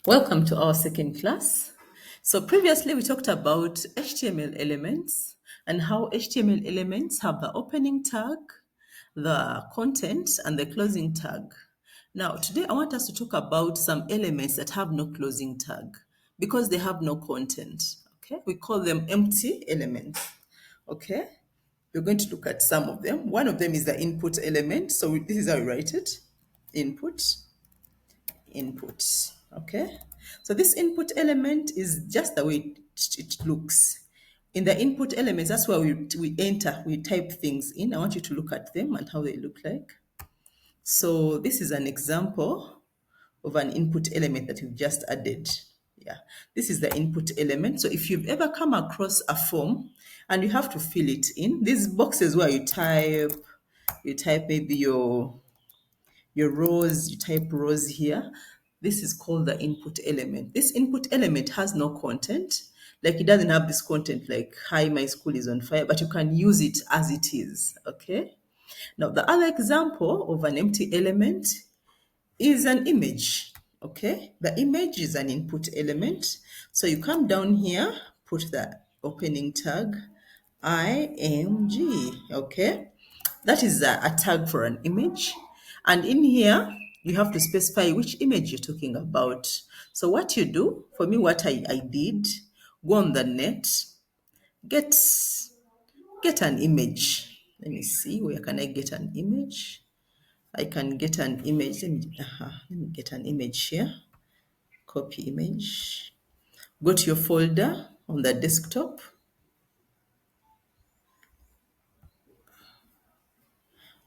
Welcome to our second class. So previously we talked about HTML elements and how HTML elements have the opening tag, the content, and the closing tag. Now today I want us to talk about some elements that have no closing tag because they have no content. Okay, we call them empty elements. Okay, we're going to look at some of them. One of them is the input element. So this is how we write it: input input. Okay, so this input element is just the way it looks. In the input elements, that's where we enter, we type things in. I want you to look at them and how they look like. So this is an example of an input element that we've just added. Yeah, this is the input element. So if you've ever come across a form and you have to fill it in, these boxes where you type maybe your rows, you type rows here. This is called the input element. This input element has no content. Like it doesn't have this content like, hi, my school is on fire, but you can use it as it is, okay? Now, the other example of an empty element is an image, okay? The image is an input element. So you come down here, put the opening tag, img, okay? That is a tag for an image. And in here, you have to specify which image you're talking about. So what you do, for me, what I did, go on the net, get an image. Let me see, where can I get an image? I can get an image. Let me get an image here. Copy image. Go to your folder on the desktop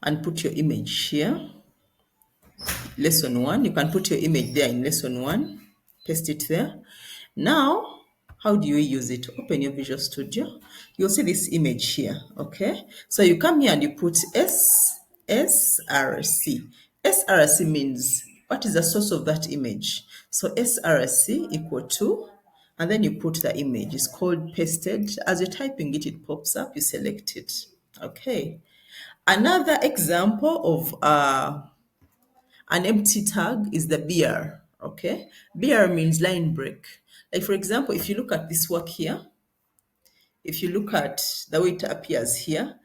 and put your image here. Lesson 1. You can put your image there in lesson 1. Paste it there. Now, how do you use it? Open your Visual Studio. You'll see this image here, okay? So you come here and you put SRC. SRC means what is the source of that image? So SRC equal to, and then you put the image. It's called pasted. As you're typing it, it pops up. You select it, okay? Another example of an empty tag is the BR, okay? BR means line break. Like for example, if you look at this work here, if you look at the way it appears here,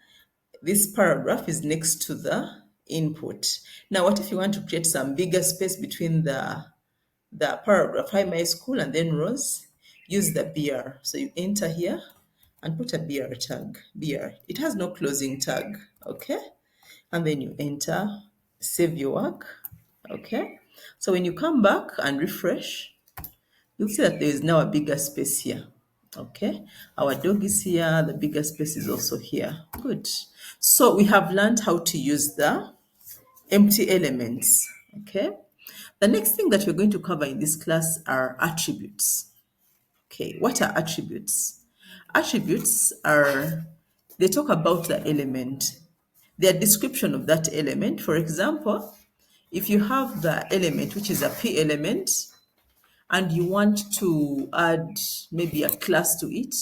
this paragraph is next to the input. Now, what if you want to create some bigger space between the paragraph, hi my school, and then rows? Use the BR. So you enter here and put a BR tag, BR. It has no closing tag, okay? And then you enter, save your work, okay? So when you come back and refresh, you'll see that there is now a bigger space here, okay? Our dog is here, the bigger space is also here. Good. So we have learned how to use the empty elements, okay? The next thing that we're going to cover in this class are attributes. Okay, what are attributes? Attributes are, they talk about the element, their description of that element. For example, if you have the element, which is a P element, and you want to add maybe a class to it,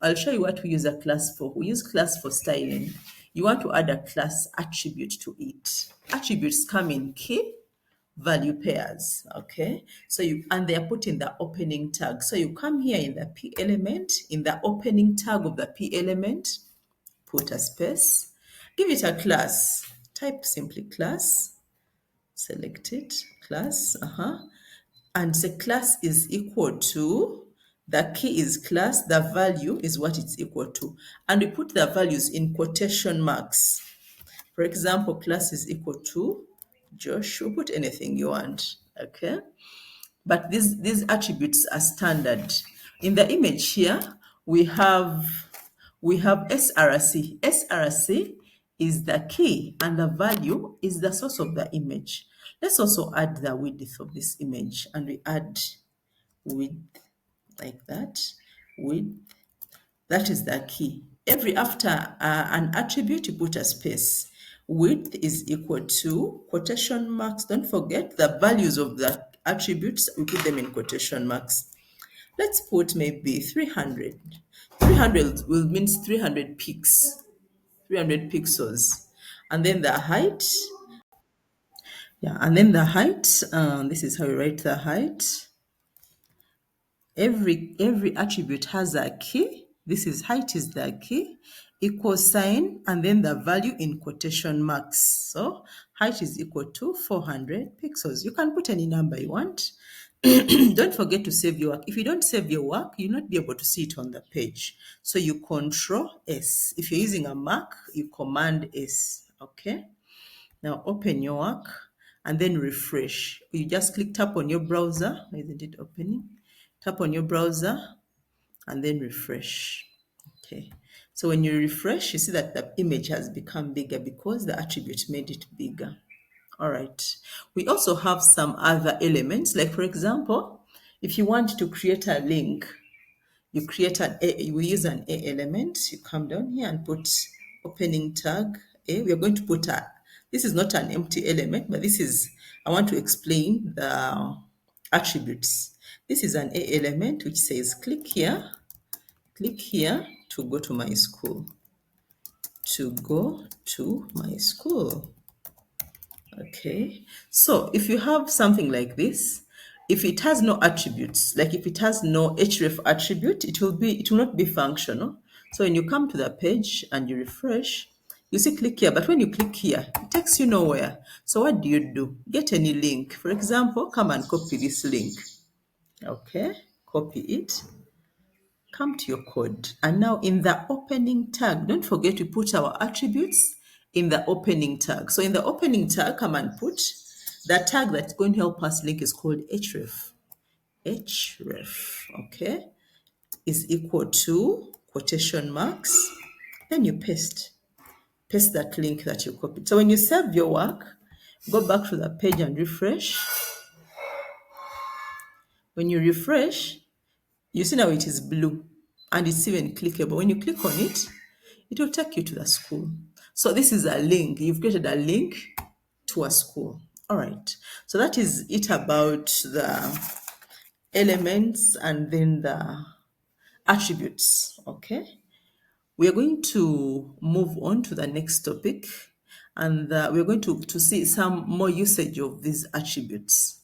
I'll show you what we use a class for. We use class for styling. You want to add a class attribute to it. Attributes come in key value pairs, okay? So and they are put in the opening tag. So you come here in the P element, in the opening tag of the P element, put a space, give it a class, type simply class, select it, class, and the class is equal to, the key is class, the value is what it's equal to. And we put the values in quotation marks. For example, class is equal to Josh. You put anything you want, okay? But these attributes are standard. In the image here, we have SRC. SRC is the key and the value is the source of the image. Let's also add the width of this image, and we add width like that, width. That is the key. After an attribute, you put a space. Width is equal to quotation marks. Don't forget the values of the attributes, we put them in quotation marks. Let's put maybe 300. 300 will means 300 pixels, 300 pixels. And then the height, yeah, and then the height, this is how we write the height. Every attribute has a key. This is height is the key, equal sign, and then the value in quotation marks. So height is equal to 400 pixels. You can put any number you want. Don't forget to save your work. If you don't save your work, you'll not be able to see it on the page. So you Control S. If you're using a Mac, you Command S. Okay. Now open your work and then refresh. You just tap on your browser. Isn't it opening? Tap on your browser and then refresh. Okay. So when you refresh, you see that the image has become bigger because the attribute made it bigger. All right. We also have some other elements, like for example, if you want to create a link, you create we use an A element. You come down here and put opening tag A. We are going to put this is not an empty element, but I want to explain the attributes. This is an A element which says click here to go to my school. To go to my school. Okay, so if you have something like this, if it has no attributes, like if it has no href attribute, it will not be functional. So when you come to the page and you refresh, you see click here, but when you click here, it takes you nowhere. So what do? Get any link. For example, come and copy this link. Okay, copy it. Come to your code. And now in the opening tag, don't forget to put our attributes in the opening tag. So in the opening tag, come and put the tag that's going to help us link is called href. Href, okay, is equal to quotation marks. Then you paste that link that you copied. So when you save your work, go back to the page and refresh. When you refresh, you see now it is blue and it's even clickable. When you click on it, it will take you to the school. So this is a link. You've created a link to a school. All right. So that is it about the elements and then the attributes. Okay. We are going to move on to the next topic and we're going to see some more usage of these attributes.